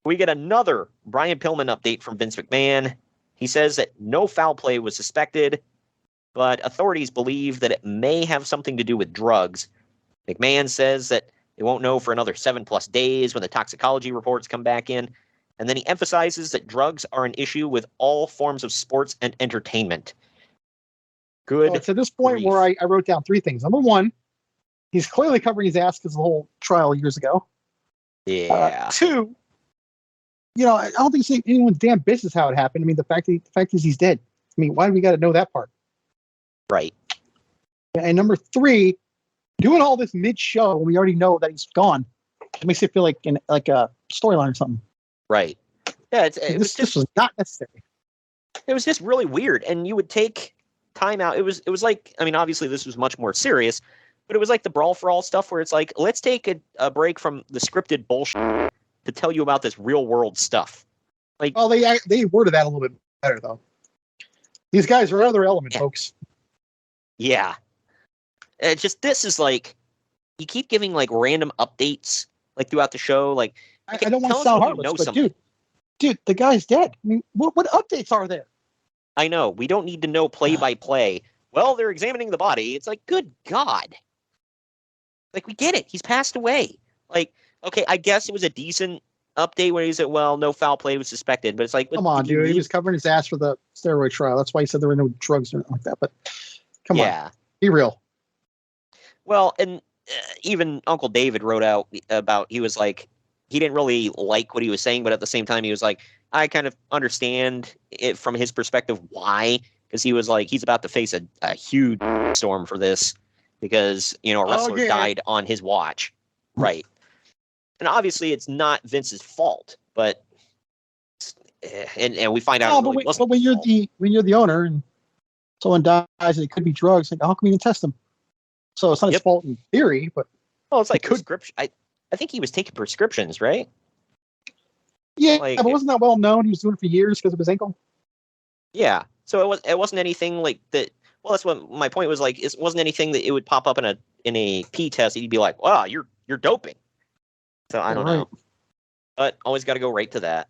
We get another Brian Pillman update from Vince McMahon. He says that no foul play was suspected, but authorities believe that it may have something to do with drugs. McMahon says that they won't know for another 7+ days when the toxicology reports come back in. And then he emphasizes that drugs are an issue with all forms of sports and entertainment. Good. So it's at this point where I wrote down 3 things. Number 1, he's clearly covering his ass because of the whole trial years ago. Yeah. 2, I don't think it's anyone's damn business how it happened. I mean, the fact is he's dead. I mean, why do we got to know that part? Right. And number 3, doing all this mid-show when we already know that he's gone, it makes it feel like a storyline or something. Right. Yeah, this was not necessary. It was just really weird, and you would take time out. It was like, I mean, obviously this was much more serious, but it was like the Brawl for All stuff where it's like, let's take a break from the scripted bullshit to tell you about this real world stuff. Like, oh, they worded that a little bit better though. These guys are other element, folks. Yeah. It's just, this is like, you keep giving like random updates like throughout the show. Like, I don't want to sound heartless, but dude, the guy's dead. I mean, what updates are there? I know. We don't need to know play by play. Well, they're examining the body. It's like, good God. Like, we get it. He's passed away. Like, okay, I guess it was a decent update where he said, well, no foul play was suspected. But it's like, come on, dude. He was covering his ass for the steroid trial. That's why he said there were no drugs or anything like that. But come on. Be real. Well, and even Uncle David wrote out about, he was like, he didn't really like what he was saying, but at the same time, he was like, I kind of understand it from his perspective why, because he was like, he's about to face a huge storm for this because, a wrestler died on his watch. Right. And obviously it's not Vince's fault, but and we find out but when you're the owner and someone dies and it could be drugs, like how can we even test them? So it's not his fault in theory, but it's like prescription. I think he was taking prescriptions, right? Yeah, but wasn't that well known? He was doing it for years because of his ankle. Yeah. So it wasn't anything like that. Well, that's what my point was. Like, it wasn't anything that it would pop up in a P test. He'd be like, "Wow, you're doping." So I don't know, but always got to go right to that.